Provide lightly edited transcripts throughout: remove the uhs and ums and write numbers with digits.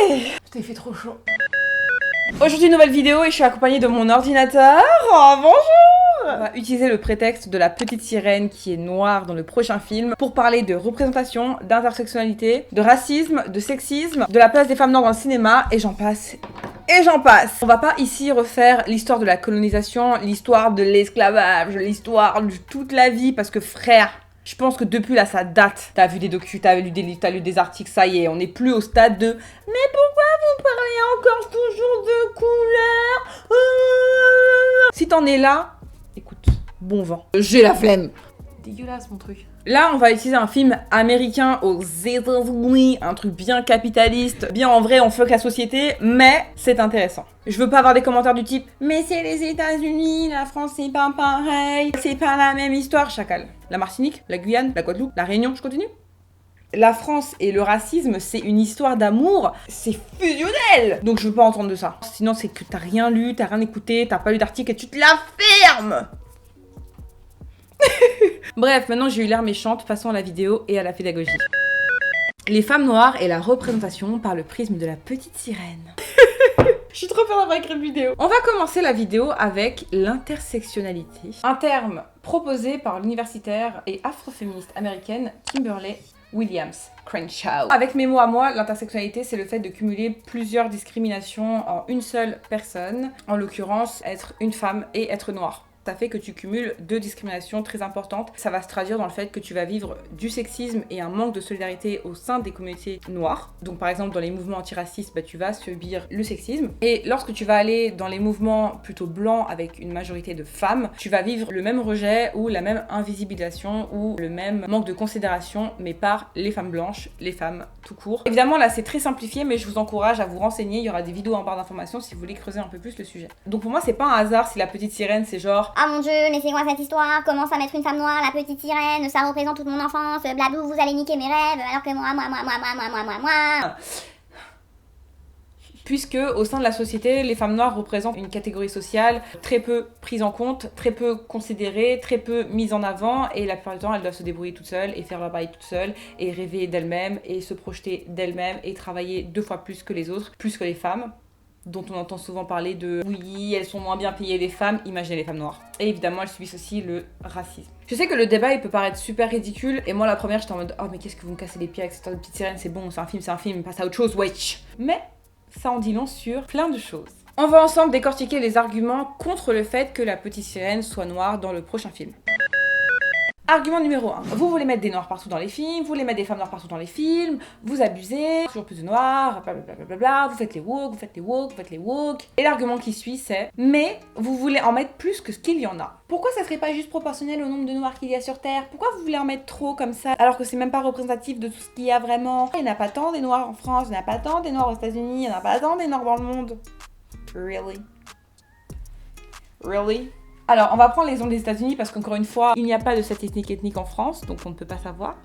Putain, il fait trop chaud. Aujourd'hui, nouvelle vidéo et je suis accompagnée de mon ordinateur. Oh, bonjour! On va utiliser le prétexte de la petite sirène qui est noire dans le prochain film pour parler de représentation, d'intersectionnalité, de racisme, de sexisme, de la place des femmes noires dans le cinéma et j'en passe. Et j'en passe. On va pas ici refaire l'histoire de la colonisation, l'histoire de l'esclavage, l'histoire de toute la vie parce que frère, je pense que depuis là ça date. T'as vu des docus, t'as lu des articles, ça y est, on n'est plus au stade de mais pourquoi vous parlez encore toujours de couleur? Si t'en es là, écoute, bon vent. J'ai la flemme. Dégueulasse mon truc. Là, on va utiliser un film américain aux États-Unis, un truc bien capitaliste, bien en vrai, on fuck la société, mais c'est intéressant. Je veux pas avoir des commentaires du type « Mais c'est les États-Unis, la France c'est pas pareil, c'est pas la même histoire, chacal. » La Martinique, la Guyane, la Guadeloupe, la Réunion, je continue? La France et le racisme, c'est une histoire d'amour, c'est fusionnel. Donc je veux pas entendre de ça. Sinon, c'est que t'as rien lu, t'as rien écouté, t'as pas lu d'article et tu te la fermes. Bref, maintenant j'ai eu l'air méchante, passons à la vidéo et à la pédagogie. Les femmes noires et la représentation par le prisme de la petite sirène. Je suis trop fière d'avoir écrit une vidéo. On va commencer la vidéo avec l'intersectionnalité. Un terme proposé par l'universitaire et afroféministe américaine Kimberly Williams Crenshaw. Avec mes mots à moi, l'intersectionnalité, c'est le fait de cumuler plusieurs discriminations en une seule personne, en l'occurrence être une femme et être noire. Ça fait que tu cumules deux discriminations très importantes. Ça va se traduire dans le fait que tu vas vivre du sexisme et un manque de solidarité au sein des communautés noires. Donc par exemple dans les mouvements antiracistes, tu vas subir le sexisme. Et lorsque tu vas aller dans les mouvements plutôt blancs avec une majorité de femmes, tu vas vivre le même rejet ou la même invisibilisation ou le même manque de considération, mais par les femmes blanches, les femmes tout court. Évidemment là c'est très simplifié, mais je vous encourage à vous renseigner. Il y aura des vidéos en barre d'informations si vous voulez creuser un peu plus le sujet. Donc pour moi c'est pas un hasard si la petite sirène c'est genre ah mon dieu, mais c'est quoi cette histoire? Comment ça mettre une femme noire, la petite sirène? Ça représente toute mon enfance, blablou, vous allez niquer mes rêves, alors que moi. Puisque au sein de la société, les femmes noires représentent une catégorie sociale très peu prise en compte, très peu considérée, très peu mise en avant, et la plupart du temps, elles doivent se débrouiller toutes seules et faire leur travail toutes seules, et rêver d'elles-mêmes, et se projeter d'elles-mêmes, et travailler 2 fois plus que les autres, plus que les femmes, dont on entend souvent parler de oui, elles sont moins bien payées les femmes, imaginez les femmes noires. Et évidemment, elles subissent aussi le racisme. Je sais que le débat, il peut paraître super ridicule, et moi la première, j'étais en mode oh mais qu'est-ce que vous me cassez les pieds avec cette histoire de petite sirène, c'est bon, c'est un film, passe à autre chose, wesh. Mais ça en dit long sur plein de choses. On va ensemble décortiquer les arguments contre le fait que la petite sirène soit noire dans le prochain film. Argument numéro 1. Vous voulez mettre des noirs partout dans les films, vous voulez mettre des femmes noires partout dans les films, vous abusez, toujours plus de noirs, blablabla, vous faites les woke. Et l'argument qui suit c'est mais vous voulez en mettre plus que ce qu'il y en a. Pourquoi ça serait pas juste proportionnel au nombre de noirs qu'il y a sur Terre? Pourquoi vous voulez en mettre trop comme ça alors que c'est même pas représentatif de tout ce qu'il y a vraiment? Il n'y en a pas tant des noirs en France, il n'y en a pas tant des noirs aux États-Unis, il n'y en a pas tant des noirs dans le monde. Really? Alors, on va prendre l'exemple des États-Unis parce qu'encore une fois, il n'y a pas de statistique ethnique en France, donc on ne peut pas savoir.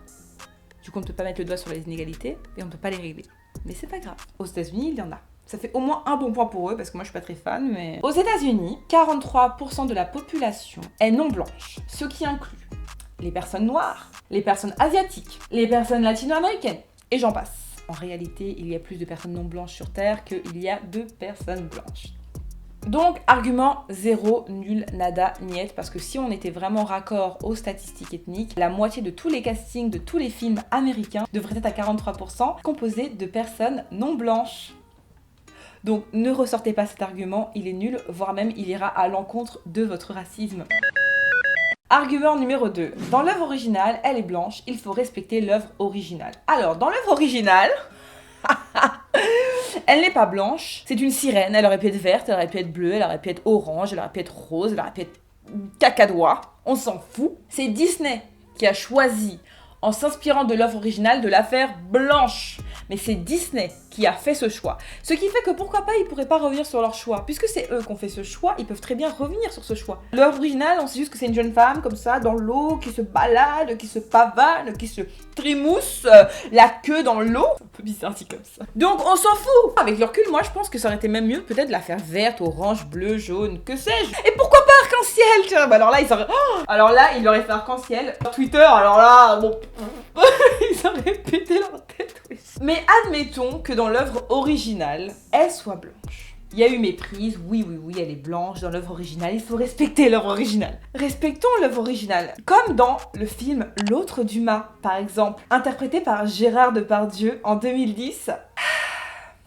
Du coup, on ne peut pas mettre le doigt sur les inégalités et on ne peut pas les régler. Mais c'est pas grave. Aux États-Unis, il y en a. Ça fait au moins un bon point pour eux parce que moi je suis pas très fan, mais... Aux États-Unis, 43% de la population est non blanche, ce qui inclut les personnes noires, les personnes asiatiques, les personnes latino-américaines, et j'en passe. En réalité, il y a plus de personnes non blanches sur Terre qu'il y a de personnes blanches. Donc, argument 0, nul, nada, niet, parce que si on était vraiment raccord aux statistiques ethniques, la moitié de tous les castings de tous les films américains devraient être à 43% composés de personnes non blanches. Donc, ne ressortez pas cet argument, il est nul, voire même il ira à l'encontre de votre racisme. Argument numéro 2. Dans l'œuvre originale, elle est blanche, il faut respecter l'œuvre originale. Alors, dans l'œuvre originale... Elle n'est pas blanche, c'est une sirène, elle aurait pu être verte, elle aurait pu être bleue, elle aurait pu être orange, elle aurait pu être rose, elle aurait pu être cacadois, on s'en fout. C'est Disney qui a choisi, en s'inspirant de l'œuvre originale, de la faire blanche. Mais c'est Disney qui a fait ce choix. Ce qui fait que pourquoi pas, ils pourraient pas revenir sur leur choix. Puisque c'est eux qui ont fait ce choix, ils peuvent très bien revenir sur ce choix. L'œuvre originale, on sait juste que c'est une jeune femme comme ça, dans l'eau, qui se balade, qui se pavane, qui se trimousse, la queue dans l'eau. C'est un peu bizarre dit comme ça. Donc on s'en fout. Avec le recul, moi je pense que ça aurait été même mieux peut-être de la faire verte, orange, bleu, jaune, que sais-je. Et pourquoi pas arc-en-ciel, tu vois. Bah alors là, ils auraient... Oh, alors là, il aurait fait arc-en-ciel. Twitter, alors là, bon... ils auraient pété leur tête, oui. Mais admettons que dans l'œuvre originale, elle soit blanche. Il y a eu méprise, oui, elle est blanche dans l'œuvre originale, il faut respecter l'œuvre originale. Respectons l'œuvre originale. Comme dans le film L'autre Dumas, par exemple, interprété par Gérard Depardieu en 2010.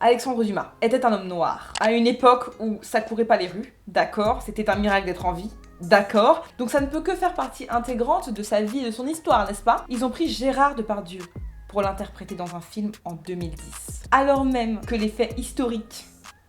Alexandre Dumas était un homme noir, à une époque où ça courait pas les rues, d'accord, c'était un miracle d'être en vie, d'accord, donc ça ne peut que faire partie intégrante de sa vie et de son histoire, n'est-ce pas? Ils ont pris Gérard Depardieu pour l'interpréter dans un film en 2010. Alors même que les faits historiques,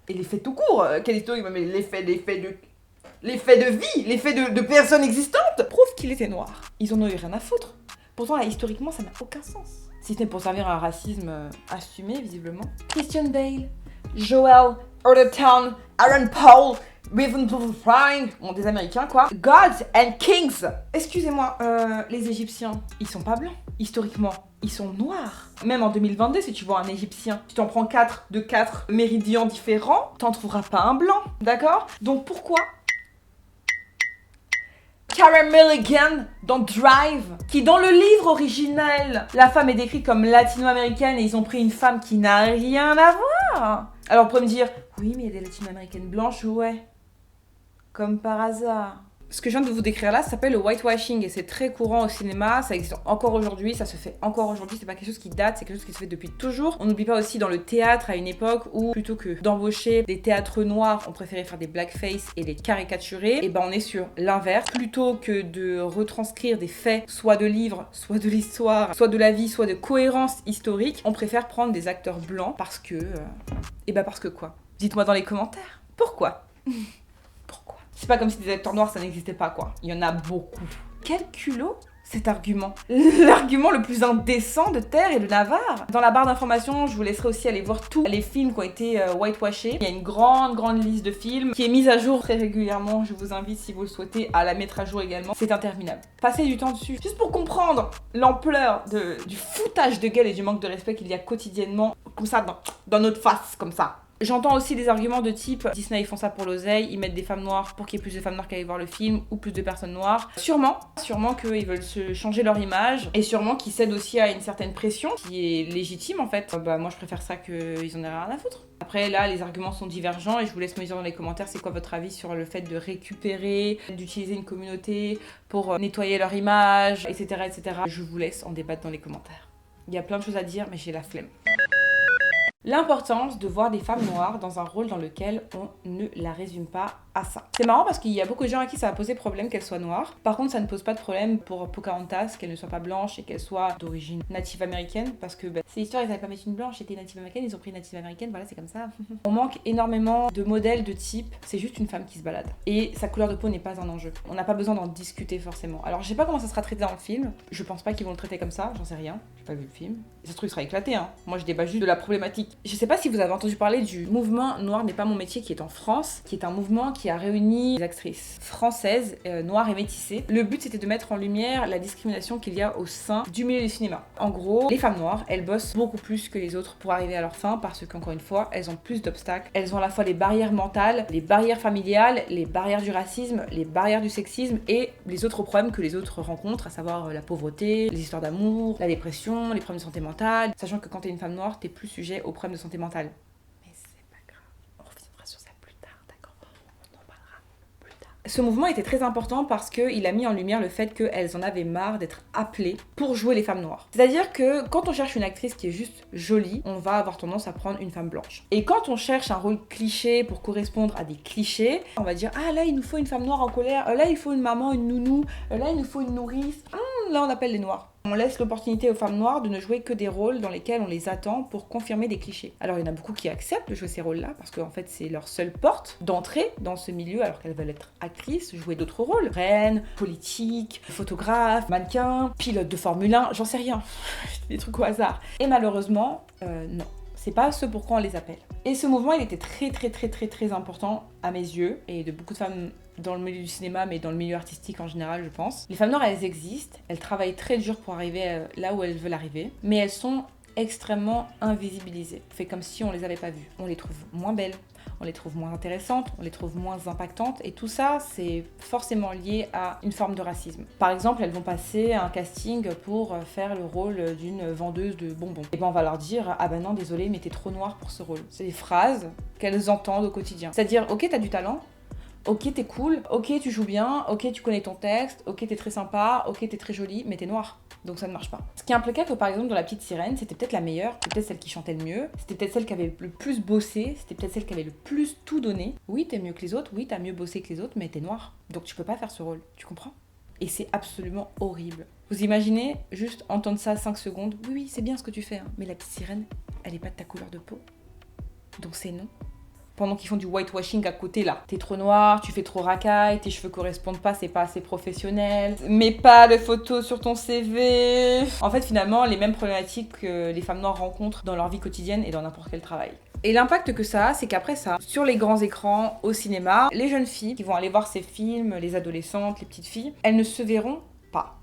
et les faits tout court, quelle historique, mais les faits de vie, les faits de personnes existantes, prouvent qu'il était noir. Ils en ont eu rien à foutre. Pourtant là, historiquement, ça n'a aucun sens. Si ce n'est pour servir un racisme assumé, visiblement. Christian Bale, Joel Edgerton, Aaron Paul, Raven Frying, bon, des Américains quoi. Gods and Kings. Excusez-moi, les Égyptiens, ils sont pas blancs. Historiquement, ils sont noirs. Même en 2022, si tu vois un Égyptien, tu t'en prends 4 de 4 méridians différents, t'en trouveras pas un blanc, d'accord? Donc pourquoi Karen Milligan dans Drive, qui dans le livre original, la femme est décrite comme latino-américaine et ils ont pris une femme qui n'a rien à voir. Alors vous pouvez me dire, oui mais il y a des latino-américaines blanches, ouais, comme par hasard. Ce que je viens de vous décrire là, ça s'appelle le whitewashing et c'est très courant au cinéma, ça existe encore aujourd'hui, ça se fait encore aujourd'hui, c'est pas quelque chose qui date, c'est quelque chose qui se fait depuis toujours. On n'oublie pas aussi dans le théâtre à une époque où plutôt que d'embaucher des théâtres noirs, on préférait faire des blackface et les caricaturer, et ben on est sur l'inverse. Plutôt que de retranscrire des faits, soit de livres, soit de l'histoire, soit de la vie, soit de cohérence historique, on préfère prendre des acteurs blancs parce que... Et ben parce que quoi? Dites-moi dans les commentaires, pourquoi? Pourquoi? C'est pas comme si des acteurs noirs ça n'existait pas quoi. Il y en a beaucoup. Quel culot cet argument. L'argument le plus indécent de Terre et de Navarre. Dans la barre d'informations, je vous laisserai aussi aller voir tous les films qui ont été whitewashés. Il y a une grande liste de films qui est mise à jour très régulièrement. Je vous invite si vous le souhaitez à la mettre à jour également. C'est interminable. Passez du temps dessus juste pour comprendre l'ampleur du foutage de gueule et du manque de respect qu'il y a quotidiennement comme ça dans notre face comme ça. J'entends aussi des arguments de type Disney ils font ça pour l'oseille, ils mettent des femmes noires pour qu'il y ait plus de femmes noires qui aillent voir le film ou plus de personnes noires. Sûrement qu'ils veulent se changer leur image et sûrement qu'ils cèdent aussi à une certaine pression qui est légitime en fait. Moi je préfère ça qu'ils en aient rien à foutre. Après là les arguments sont divergents et je vous laisse me dire dans les commentaires c'est quoi votre avis sur le fait de récupérer, d'utiliser une communauté pour nettoyer leur image, etc. etc. Je vous laisse en débattre dans les commentaires. Il y a plein de choses à dire mais j'ai la flemme. L'importance de voir des femmes noires dans un rôle dans lequel on ne la résume pas à ça. C'est marrant parce qu'il y a beaucoup de gens à qui ça a posé problème qu'elle soit noire. Par contre, ça ne pose pas de problème pour Pocahontas qu'elle ne soit pas blanche et qu'elle soit d'origine native américaine parce que c'est l'histoire, ils n'avaient pas mis une blanche, c'était native américaine, ils ont pris une native américaine, voilà, c'est comme ça. On manque énormément de modèles de type, c'est juste une femme qui se balade. Et sa couleur de peau n'est pas un enjeu. On n'a pas besoin d'en discuter forcément. Alors, je sais pas comment ça sera traité dans le film. Je pense pas qu'ils vont le traiter comme ça, j'en sais rien. J'ai pas vu le film. Et ça se trouve, il sera éclaté, hein. Moi, je débat juste de la problématique. Je sais pas si vous avez entendu parler du mouvement Noir n'est pas mon métier qui est en France, qui est un mouvement qui a réuni des actrices françaises, noires et métissées. Le but c'était de mettre en lumière la discrimination qu'il y a au sein du milieu du cinéma. En gros, les femmes noires, elles bossent beaucoup plus que les autres pour arriver à leur fin parce qu'encore une fois, elles ont plus d'obstacles. Elles ont à la fois les barrières mentales, les barrières familiales, les barrières du racisme, les barrières du sexisme et les autres problèmes que les autres rencontrent, à savoir la pauvreté, les histoires d'amour, la dépression, les problèmes de santé mentale. Sachant que quand t'es une femme noire, t'es plus sujet aux problèmes de santé mentale. Mais c'est pas grave, on reviendra sur ça plus tard, d'accord? On en parlera plus tard. Ce mouvement était très important parce qu'il a mis en lumière le fait qu'elles en avaient marre d'être appelées pour jouer les femmes noires. C'est-à-dire que quand on cherche une actrice qui est juste jolie, on va avoir tendance à prendre une femme blanche. Et quand on cherche un rôle cliché pour correspondre à des clichés, on va dire ah là il nous faut une femme noire en colère, là il faut une maman, une nounou, là il nous faut une nourrice, là on appelle les noirs. On laisse l'opportunité aux femmes noires de ne jouer que des rôles dans lesquels on les attend pour confirmer des clichés. Alors il y en a beaucoup qui acceptent de jouer ces rôles-là parce qu'en fait c'est leur seule porte d'entrée dans ce milieu alors qu'elles veulent être actrices, jouer d'autres rôles. Reine, politique, photographe, mannequin, pilote de Formule 1, j'en sais rien. Des trucs au hasard. Et malheureusement, non. C'est pas ce pourquoi on les appelle. Et ce mouvement, il était très important à mes yeux et de beaucoup de femmes dans le milieu du cinéma, mais dans le milieu artistique en général, je pense. Les femmes noires, elles existent, elles travaillent très dur pour arriver là où elles veulent arriver, mais elles sont extrêmement invisibilisées. On fait comme si on les avait pas vues. On les trouve moins belles, on les trouve moins intéressantes, on les trouve moins impactantes, et tout ça, c'est forcément lié à une forme de racisme. Par exemple, elles vont passer un casting pour faire le rôle d'une vendeuse de bonbons. Et ben on va leur dire « Ah ben non, désolé, mais t'es trop noire pour ce rôle ». C'est des phrases qu'elles entendent au quotidien. C'est-à-dire « Ok, t'as du talent, ok, t'es cool, ok, tu joues bien, ok, tu connais ton texte, ok, t'es très sympa, ok, t'es très jolie, mais t'es noire. » Donc ça ne marche pas. Ce qui impliquait que par exemple dans La Petite Sirène, c'était peut-être la meilleure, c'était peut-être celle qui chantait le mieux, c'était peut-être celle qui avait le plus bossé, c'était peut-être celle qui avait le plus tout donné. Oui, t'es mieux que les autres, oui, t'as mieux bossé que les autres, mais t'es noire. Donc tu peux pas faire ce rôle, tu comprends ? Et c'est absolument horrible. Vous imaginez juste entendre ça 5 secondes ? Oui, c'est bien ce que tu fais, hein, mais La Petite Sirène, elle est pas de ta couleur de peau. Donc c'est non. Pendant qu'ils font du whitewashing à côté là. T'es trop noir, tu fais trop racaille, tes cheveux correspondent pas, c'est pas assez professionnel. Mets pas de photos sur ton CV. En fait, finalement, les mêmes problématiques que les femmes noires rencontrent dans leur vie quotidienne et dans n'importe quel travail. Et l'impact que ça a, c'est qu'après ça, sur les grands écrans, au cinéma, les jeunes filles qui vont aller voir ces films, les adolescentes, les petites filles, elles ne se verront pas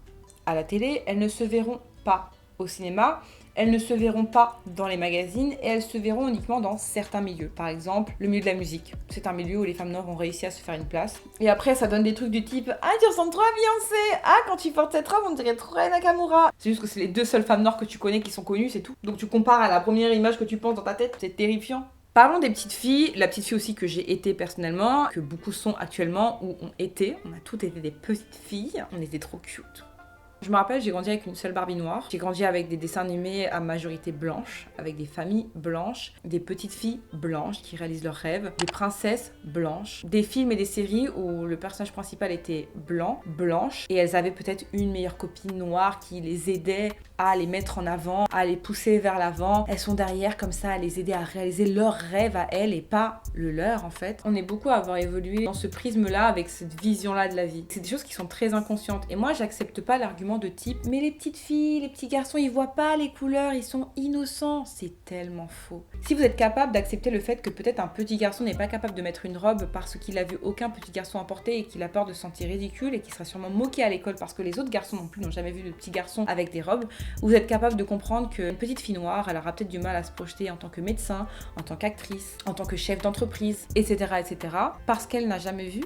à la télé, elles ne se verront pas au cinéma, elles ne se verront pas dans les magazines et elles se verront uniquement dans certains milieux. Par exemple, le milieu de la musique. C'est un milieu où les femmes noires ont réussi à se faire une place. Et après, ça donne des trucs du type « Ah, tu ressembles trop à Beyoncé ! Ah, quand tu portes cette robe, on dirait trop Aya Nakamura !» C'est juste que c'est les 2 seules femmes noires que tu connais qui sont connues, c'est tout. Donc tu compares à la première image que tu penses dans ta tête, c'est terrifiant. Parlons des petites filles, la petite fille aussi que j'ai été personnellement, que beaucoup sont actuellement ou ont été. On a toutes été des petites filles, on était trop cute. Je me rappelle, j'ai grandi avec une seule Barbie noire. J'ai grandi avec des dessins animés à majorité blanche, avec des familles blanches, des petites filles blanches qui réalisent leurs rêves, des princesses blanches, des films et des séries où le personnage principal était blanc, blanche, et elles avaient peut-être une meilleure copine noire qui les aidait à les mettre en avant, à les pousser vers l'avant. Elles sont derrière comme ça à les aider à réaliser leurs rêves à elles et pas le leur en fait. On est beaucoup à avoir évolué dans ce prisme-là avec cette vision-là de la vie. C'est des choses qui sont très inconscientes et moi j'accepte pas l'argument de type mais les petites filles, les petits garçons ils voient pas les couleurs, ils sont innocents. C'est tellement faux. Si vous êtes capable d'accepter le fait que peut-être un petit garçon n'est pas capable de mettre une robe parce qu'il a vu aucun petit garçon en porter et qu'il a peur de se sentir ridicule et qu'il sera sûrement moqué à l'école parce que les autres garçons non plus n'ont jamais vu de petits garçons avec des robes, vous êtes capable de comprendre qu'une petite fille noire, elle aura peut-être du mal à se projeter en tant que médecin, en tant qu'actrice, en tant que chef d'entreprise, etc., etc., parce qu'elle n'a jamais vu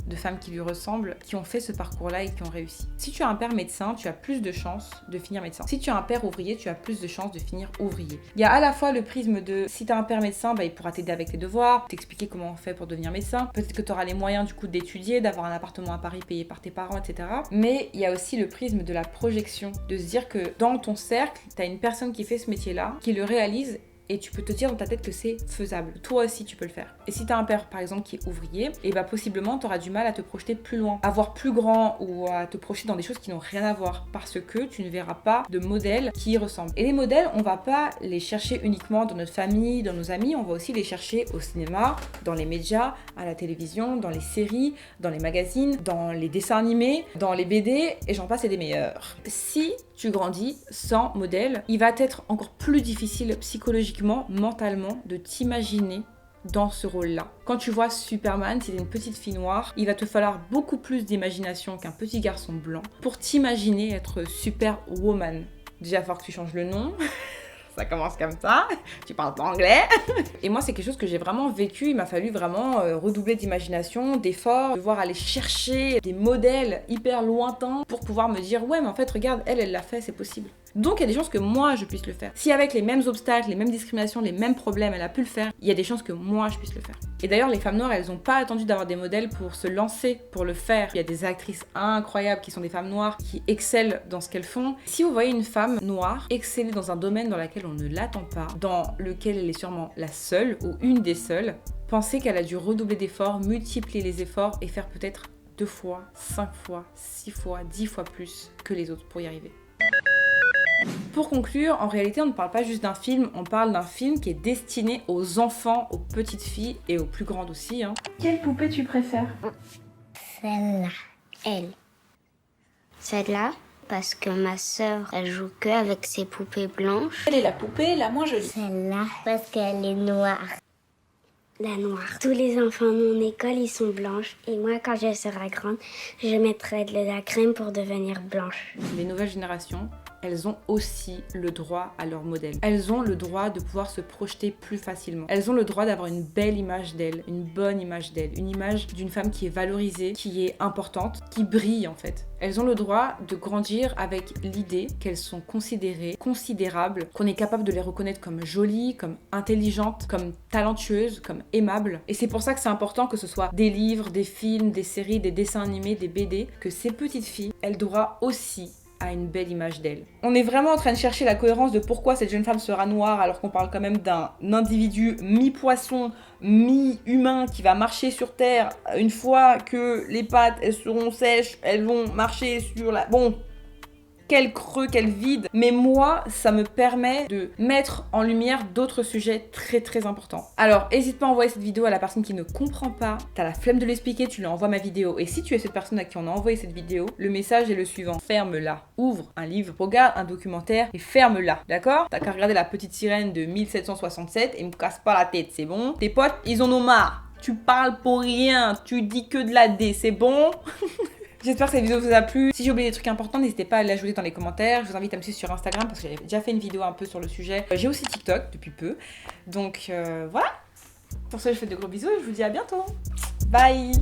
de femmes qui lui ressemblent, qui ont fait ce parcours-là et qui ont réussi. Si tu as un père médecin, tu as plus de chances de finir médecin. Si tu as un père ouvrier, tu as plus de chances de finir ouvrier. Il y a à la fois le prisme de si tu as un père médecin, il pourra t'aider avec tes devoirs, t'expliquer comment on fait pour devenir médecin. Peut-être que tu auras les moyens du coup d'étudier, d'avoir un appartement à Paris payé par tes parents, etc. Mais il y a aussi le prisme de la projection, de se dire que dans ton cercle, tu as une personne qui fait ce métier-là, qui le réalise et tu peux te dire dans ta tête que c'est faisable. Toi aussi, tu peux le faire. Et si tu as un père, par exemple, qui est ouvrier, et possiblement, tu auras du mal à te projeter plus loin, à voir plus grand ou à te projeter dans des choses qui n'ont rien à voir parce que tu ne verras pas de modèles qui y ressemblent. Et les modèles, on va pas les chercher uniquement dans notre famille, dans nos amis, on va aussi les chercher au cinéma, dans les médias, à la télévision, dans les séries, dans les magazines, dans les dessins animés, dans les BD, et j'en passe et des meilleurs. Si tu grandis sans modèle, il va être encore plus difficile psychologiquement, mentalement, de t'imaginer dans ce rôle-là. Quand tu vois Superman, si t'es une petite fille noire, il va te falloir beaucoup plus d'imagination qu'un petit garçon blanc pour t'imaginer être Superwoman. Déjà, il va falloir que tu changes le nom. Ça commence comme ça, tu parles pas anglais. Et moi, c'est quelque chose que j'ai vraiment vécu. Il m'a fallu vraiment redoubler d'imagination, d'efforts, devoir aller chercher des modèles hyper lointains pour pouvoir me dire ouais, mais en fait, regarde, elle l'a fait, c'est possible. Donc il y a des chances que moi je puisse le faire. Si avec les mêmes obstacles, les mêmes discriminations, les mêmes problèmes, elle a pu le faire, il y a des chances que moi je puisse le faire. Et d'ailleurs les femmes noires, elles n'ont pas attendu d'avoir des modèles pour se lancer, pour le faire. Il y a des actrices incroyables qui sont des femmes noires, qui excellent dans ce qu'elles font. Si vous voyez une femme noire exceller dans un domaine dans lequel on ne l'attend pas, dans lequel elle est sûrement la seule ou une des seules, pensez qu'elle a dû redoubler d'efforts, multiplier les efforts et faire peut-être 2 fois, 5 fois, 6 fois, 10 fois plus que les autres pour y arriver. Pour conclure, en réalité, on ne parle pas juste d'un film, on parle d'un film qui est destiné aux enfants, aux petites filles et aux plus grandes aussi. Quelle poupée tu préfères ? Celle-là. Elle. Celle-là, parce que ma sœur, elle joue que avec ses poupées blanches. Quelle est la poupée la moins jolie ? Celle-là, parce qu'elle est noire. La noire. Tous les enfants de mon école, ils sont blanches. Et moi, quand je serai grande, je mettrai de la crème pour devenir blanche. Les nouvelles générations elles ont aussi le droit à leur modèle. Elles ont le droit de pouvoir se projeter plus facilement. Elles ont le droit d'avoir une belle image d'elles, une bonne image d'elles, une image d'une femme qui est valorisée, qui est importante, qui brille en fait. Elles ont le droit de grandir avec l'idée qu'elles sont considérées, considérables, qu'on est capable de les reconnaître comme jolies, comme intelligentes, comme talentueuses, comme aimables. Et c'est pour ça que c'est important que ce soit des livres, des films, des séries, des dessins animés, des BD, que ces petites filles, elles doivent aussi à une belle image d'elle. On est vraiment en train de chercher la cohérence de pourquoi cette jeune femme sera noire alors qu'on parle quand même d'un individu mi-poisson, mi-humain qui va marcher sur Terre. Une fois que les pattes elles seront sèches, elles vont marcher sur la... Bon, quel creux, quel vide. Mais moi, ça me permet de mettre en lumière d'autres sujets très très importants. Alors, n'hésite pas à envoyer cette vidéo à la personne qui ne comprend pas. T'as la flemme de l'expliquer, tu lui envoies ma vidéo. Et si tu es cette personne à qui on a envoyé cette vidéo, le message est le suivant. Ferme-la. Ouvre un livre, regarde un documentaire et ferme-la. D'accord? T'as qu'à regarder La Petite Sirène de 1767 et me casse pas la tête, c'est bon? Tes potes, ils en ont marre. Tu parles pour rien, tu dis que de la D, c'est bon? J'espère que cette vidéo vous a plu. Si j'ai oublié des trucs importants, n'hésitez pas à l'ajouter dans les commentaires. Je vous invite à me suivre sur Instagram parce que j'avais déjà fait une vidéo un peu sur le sujet. J'ai aussi TikTok depuis peu. Donc voilà. Pour ce, je vous fais de gros bisous et je vous dis à bientôt. Bye!